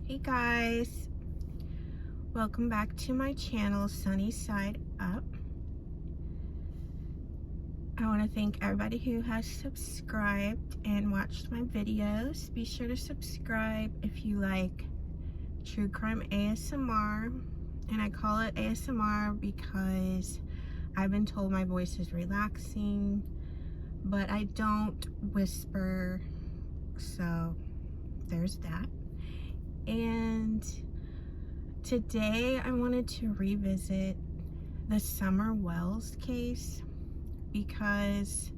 Hey guys, welcome back to my channel, Sunny Side Up. I want to thank everybody who has subscribed and watched my videos. Be sure to subscribe if you like true crime ASMR, and I call it ASMR because I've been told my voice is relaxing, but I don't whisper, so there's that. And today I wanted to revisit the Summer Wells case because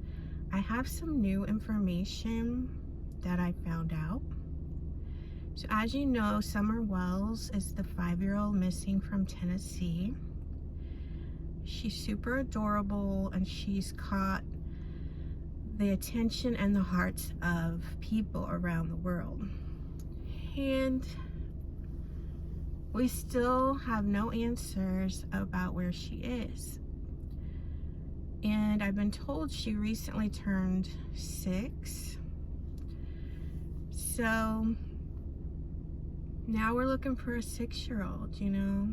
I have some new information that I found out. So as you know, Summer Wells is the 5-year-old missing from Tennessee. She's super adorable and she's caught the attention and the hearts of people around the world. And we still have no answers about where she is. And I've been told she recently turned 6. So now we're looking for a 6-year-old, you know.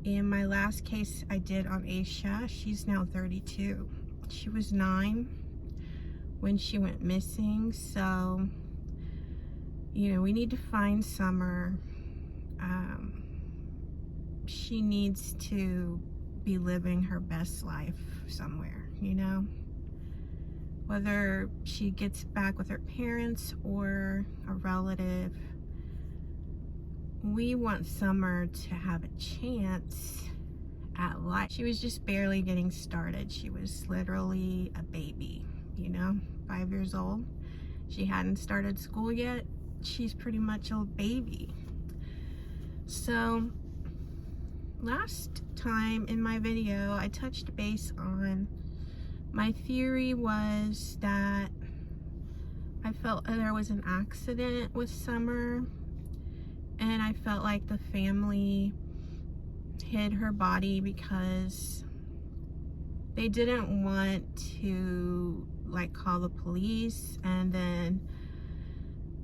In my last case I did on Aisha, she's now 32. She was 9 when she went missing, so you know, we need to find Summer. She needs to be living her best life somewhere, you know? Whether she gets back with her parents or a relative, we want Summer to have a chance at life. She was just barely getting started. She was literally a baby, you know, 5 years old. She hadn't started school yet. She's pretty much a baby. So last time in my video I touched base on my theory was that I felt there was an accident with Summer, and I felt like the family hid her body because they didn't want to like call the police and then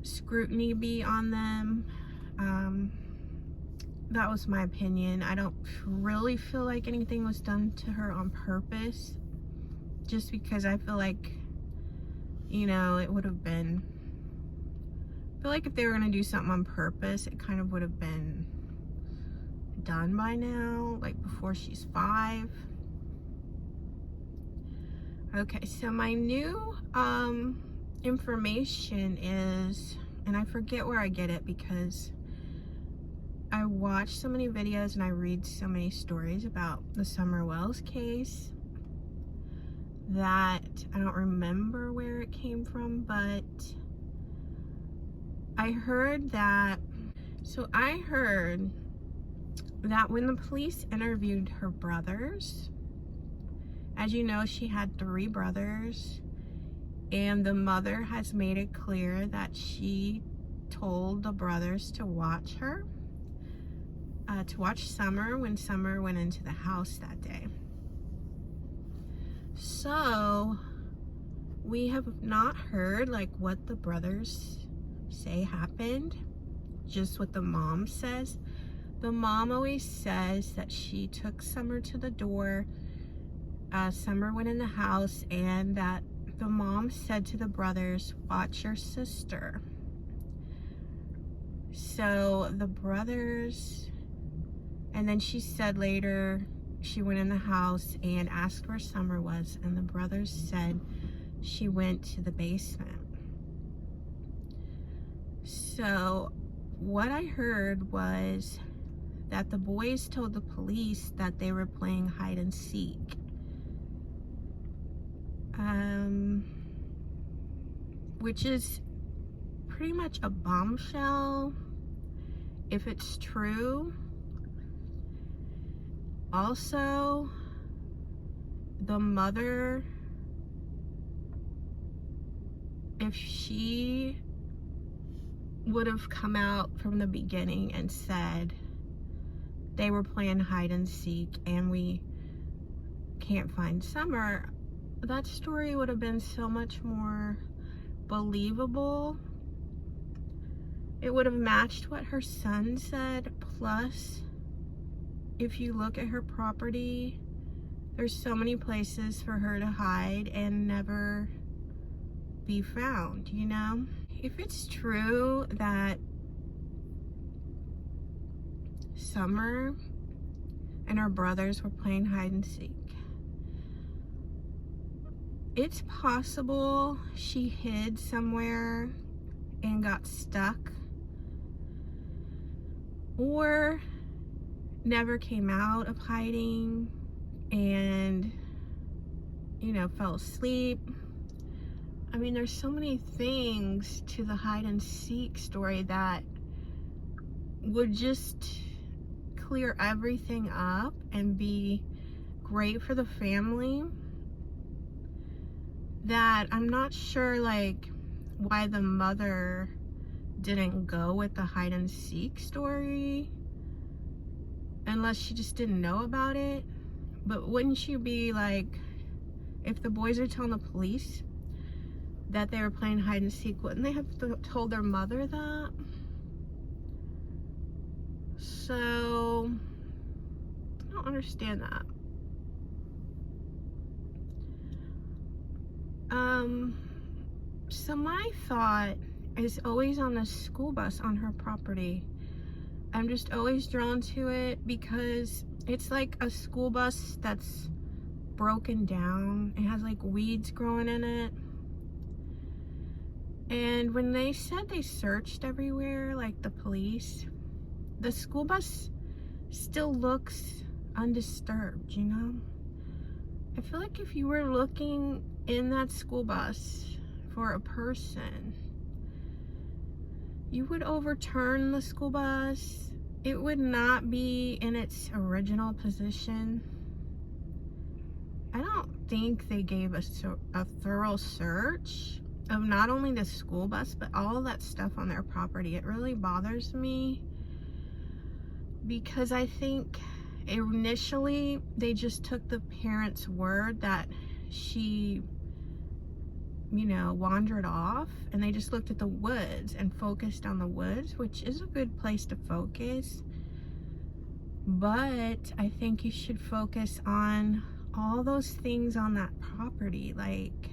scrutiny be on them. That was my opinion. I don't really feel like anything was done to her on purpose, just because I feel like, you know, it would have been, I feel like if they were going to do something on purpose, it kind of would have been done by now, like before she's 5. Okay, so my new information is, and I forget where I get it because I watch so many videos and I read so many stories about the Summer Wells case that I don't remember where it came from, but I heard that, I heard that when the police interviewed her brothers, as you know, she had 3 brothers, and the mother has made it clear that she told the brothers to watch her, to watch Summer when Summer went into the house that day. So we have not heard like what the brothers say happened, just what the mom says. The mom always says that she took Summer to the door, Summer went in the house, and that the mom said to the brothers, watch your sister. So the brothers, and then she said later she went in the house and asked where Summer was, and the brothers said she went to the basement. So what I heard was that the boys told the police that they were playing hide and seek. Which is pretty much a bombshell if it's true. Also, the mother, if she would have come out from the beginning and said they were playing hide and seek and we can't find Summer, that story would have been so much more believable it would have matched what her son said. Plus, if you look at her property, there's so many places for her to hide and never be found, you know? If it's true that Summer and her brothers were playing hide and seek, it's possible she hid somewhere and got stuck, or never came out of hiding and, you know, fell asleep. I mean, there's so many things to the hide and seek story that would just clear everything up and be great for the family, that I'm not sure like why the mother didn't go with the hide and seek story, unless she just didn't know about it. But wouldn't you be like, if the boys are telling the police that they were playing hide and seek, wouldn't they have told their mother that? So I don't understand that. So my thought is always on the school bus on her property. I'm just always drawn to it because it's like a school bus that's broken down. It has like weeds growing in it. And when they said they searched everywhere, like the police, the school bus still looks undisturbed, you know? I feel like if you were looking in that school bus for a person, you would overturn the school bus. It would not be in its original position. I don't think they gave us a thorough search of not only the school bus, but all of that stuff on their property. It really bothers me because I think initially they just took the parents' word that she, you know, wandered off, and they just looked at the woods and focused on the woods, which is a good place to focus. But I think you should focus on all those things on that property. Like,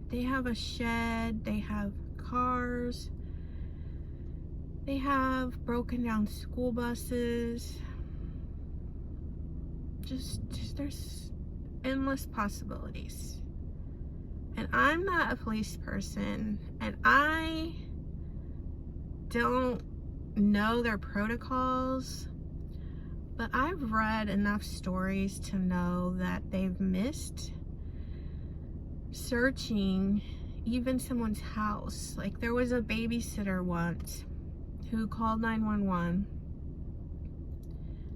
they have a shed, they have cars, they have broken down school buses. Just there's endless possibilities. And I'm not a police person, and I don't know their protocols, but I've read enough stories to know that they've missed searching even someone's house. Like, there was a babysitter once who called 911.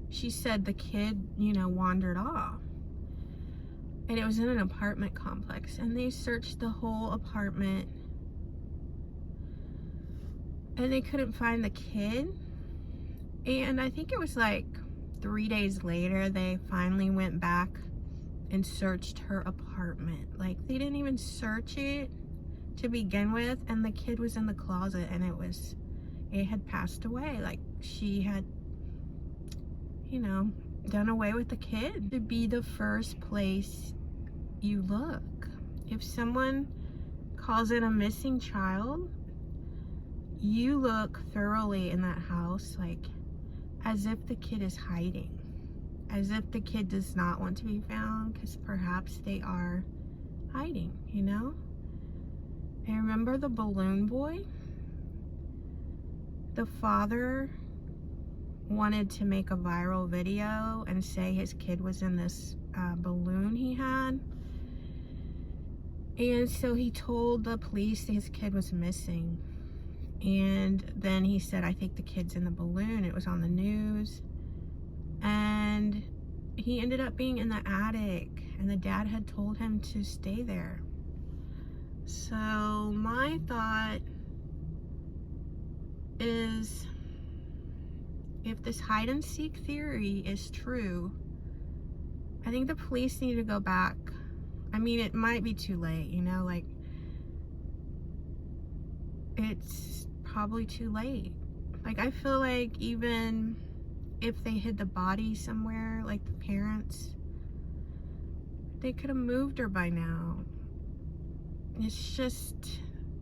She said the kid, you know, wandered off. And it was in an apartment complex, and they searched the whole apartment and they couldn't find the kid. And I think it was like 3 days later they finally went back and searched her apartment. Like, they didn't even search it to begin with, and the kid was in the closet, and it had passed away. Like, she had, you know, done away with the kid. To be the first place you look. If someone calls it a missing child, you look thoroughly in that house, like as if the kid is hiding, as if the kid does not want to be found, because perhaps they are hiding, you know? And remember the balloon boy? The father wanted to make a viral video and say his kid was in this balloon he had. And so he told the police that his kid was missing. And then he said, I think the kid's in the balloon. It was on the news. And he ended up being in the attic, and the dad had told him to stay there. So my thought is, if this hide and seek theory is true, I think the police need to go back. I mean, it might be too late, you know, like, it's probably too late. Like, I feel like even if they hid the body somewhere, like the parents, they could have moved her by now. It's just,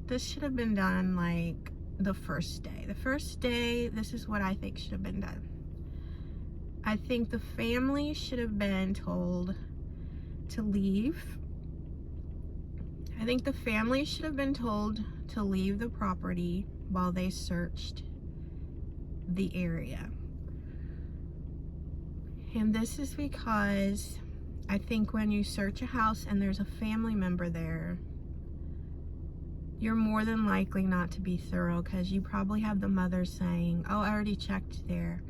this should have been done like the first day. The first day, this is what I think should have been done. I think the family should have been told to leave. I think the family should have been told to leave the property while they searched the area. And this is because I think when you search a house and there's a family member there, you're more than likely not to be thorough, because you probably have the mother saying, oh, I already checked there.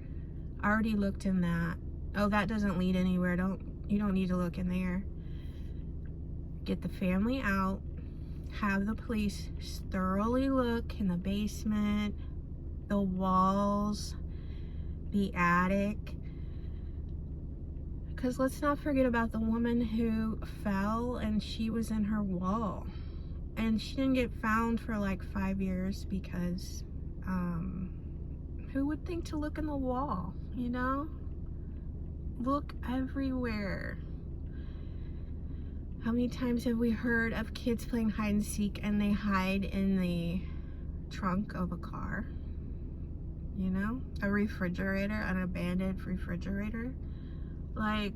I already looked in that. Oh, that doesn't lead anywhere. You don't need to look in there. Get the family out. Have the police thoroughly look in the basement, the walls, the attic. Because let's not forget about the woman who fell and she was in her wall. And she didn't get found for like 5 years because who would think to look in the wall, you know? Look everywhere. How many times have we heard of kids playing hide and seek and they hide in the trunk of a car? You know? A refrigerator, an abandoned refrigerator. Like,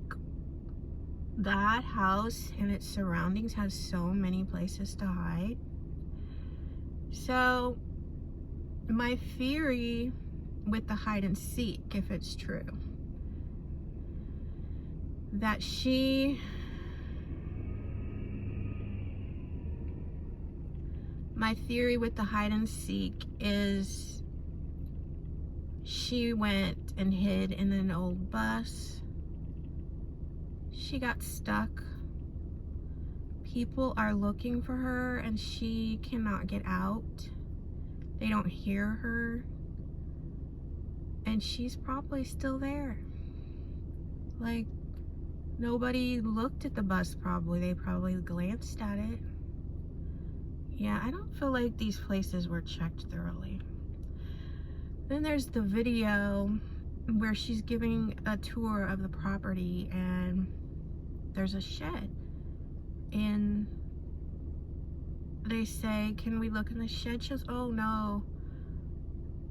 that house and its surroundings has so many places to hide. So, my theory with the hide and seek, if it's true, that my theory with the hide and seek is she went and hid in an old bus. She got stuck. People are looking for her and she cannot get out. They don't hear her. And she's probably still there. Like, nobody looked at the bus probably. They probably glanced at it. Yeah, I don't feel like these places were checked thoroughly. Then there's the video where she's giving a tour of the property and there's a shed. And they say, can we look in the shed? She goes, oh no,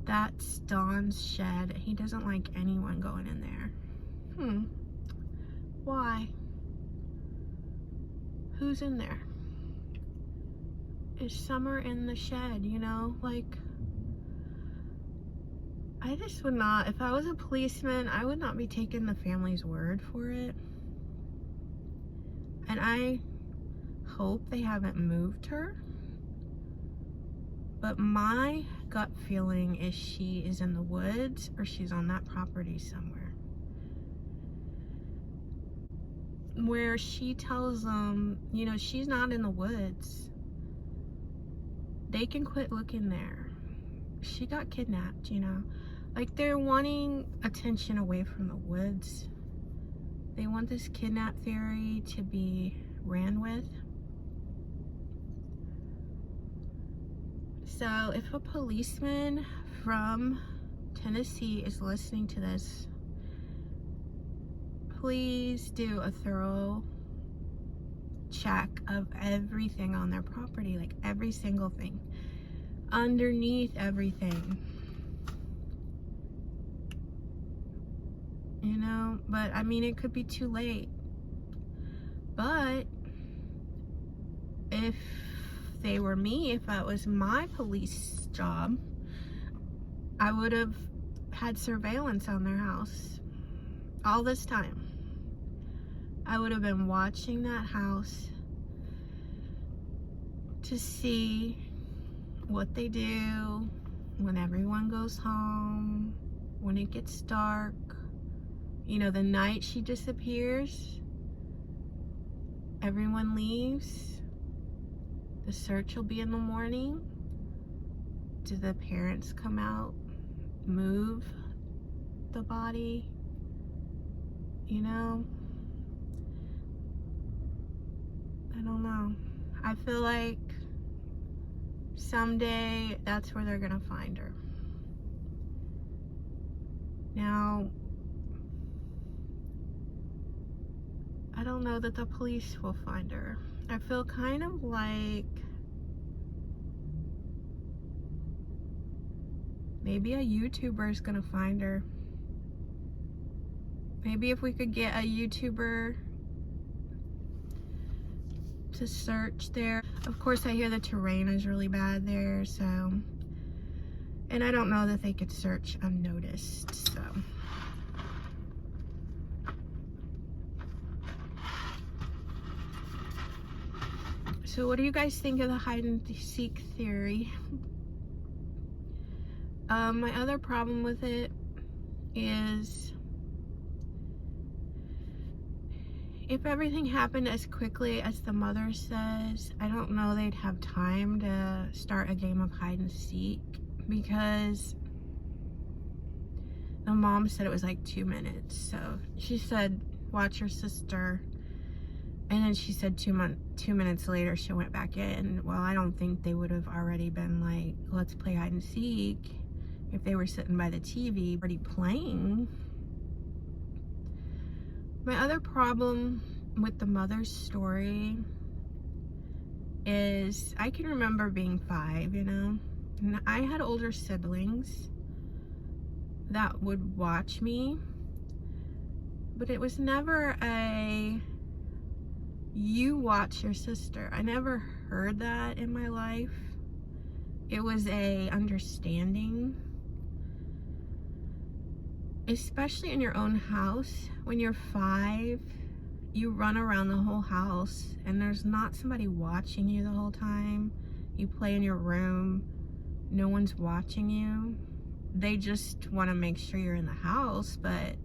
that's Don's shed. He doesn't like anyone going in there. Why? Who's in there? Is Summer in the shed, you know? Like, I just would not, if I was a policeman, I would not be taking the family's word for it. And I hope they haven't moved her. But my gut feeling is she is in the woods or she's on that property somewhere. Where she tells them, you know, she's not in the woods. They can quit looking there. She got kidnapped, you know. Like, they're wanting attention away from the woods. They want this kidnap theory to be ran with. So if a policeman from Tennessee is listening to this, please do a thorough check of everything on their property, like every single thing, underneath everything, you know. But I mean, it could be too late. But if they were me, if that was my police job, I would have had surveillance on their house all this time. I would have been watching that house to see what they do when everyone goes home, when it gets dark, you know, the night she disappears, everyone leaves. The search will be in the morning. Do the parents come out, move the body? You know? I don't know. I feel like someday that's where they're gonna find her. Now, I don't know that the police will find her. I feel kind of like maybe a YouTuber is gonna find her. Maybe if we could get a YouTuber to search there. Of course, I hear the terrain is really bad there, so, and I don't know that they could search unnoticed, so. So what do you guys think of the hide and seek theory? My other problem with it is if everything happened as quickly as the mother says, I don't know they'd have time to start a game of hide and seek, because the mom said it was like 2 minutes. So she said, watch your sister. And then she said 2 minutes later, she went back in. Well, I don't think they would have already been like, let's play hide and seek if they were sitting by the TV already playing. My other problem with the mother's story is I can remember being 5, you know, and I had older siblings that would watch me, but it was never a you watch your sister. I never heard that in my life. It was a understanding, especially in your own house. When you're 5, you run around the whole house and there's not somebody watching you the whole time. You play in your room, no one's watching you. They just want to make sure you're in the house, but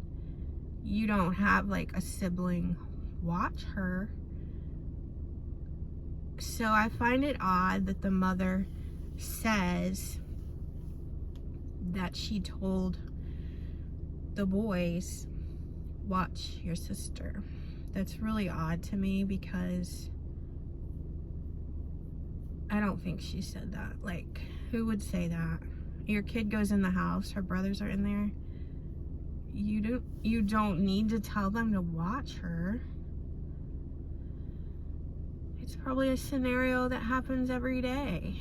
you don't have like a sibling watch her. So I find it odd that the mother says that she told the boys, watch your sister. That's really odd to me, because I don't think she said that. Like, who would say that? Your kid goes in the house, her brothers are in there. You don't need to tell them to watch her. It's probably a scenario that happens every day.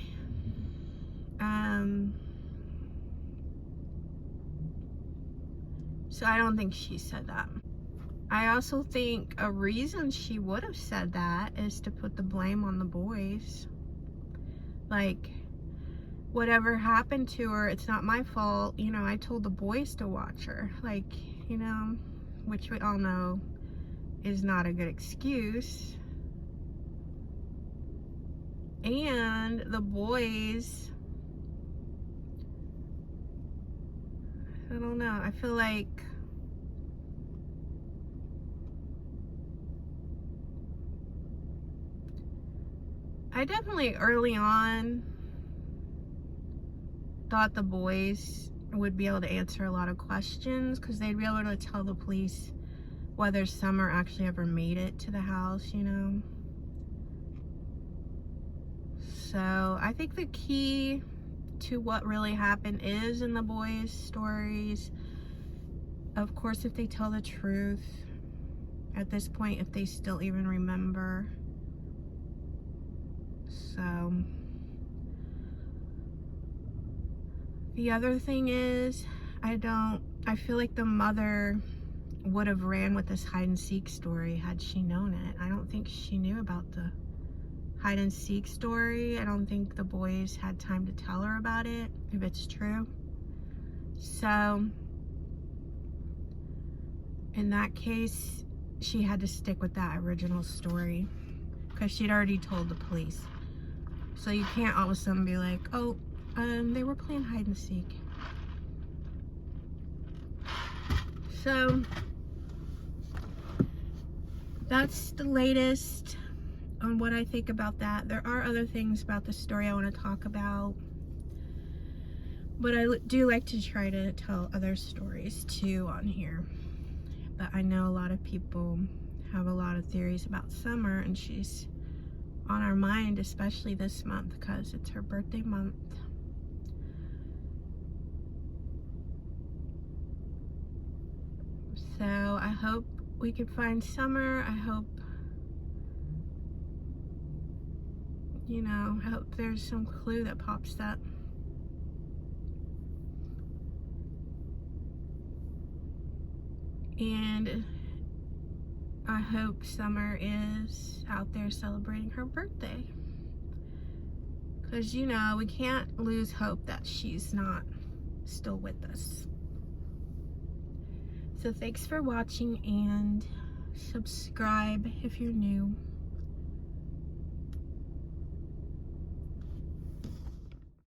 So I don't think she said that. I also think a reason she would have said that is to put the blame on the boys. Like, whatever happened to her, it's not my fault. You know, I told the boys to watch her. Like, you know, which we all know is not a good excuse. And the boys, I don't know, I feel like I definitely early on thought the boys would be able to answer a lot of questions, because they'd be able to tell the police whether Summer actually ever made it to the house, you know. So I think the key to what really happened is in the boys' stories. Of course, if they tell the truth, at this point, if they still even remember. So the other thing is, I feel like the mother would have ran with this hide and seek story had she known it. I don't think she knew about the hide and seek story. I don't think the boys had time to tell her about it, if it's true. So in that case, she had to stick with that original story, because she'd already told the police. So you can't all of a sudden be like, oh, they were playing hide and seek. So that's the latest on what I think about that. There are other things about the story I want to talk about, but I do like to try to tell other stories too on here. But I know a lot of people have a lot of theories about Summer, and she's on our mind, especially this month because it's her birthday month. So I hope we could find Summer. I hope, you know, I hope there's some clue that pops up. And I hope Summer is out there celebrating her birthday. Because, you know, we can't lose hope that she's not still with us. So thanks for watching, and subscribe if you're new.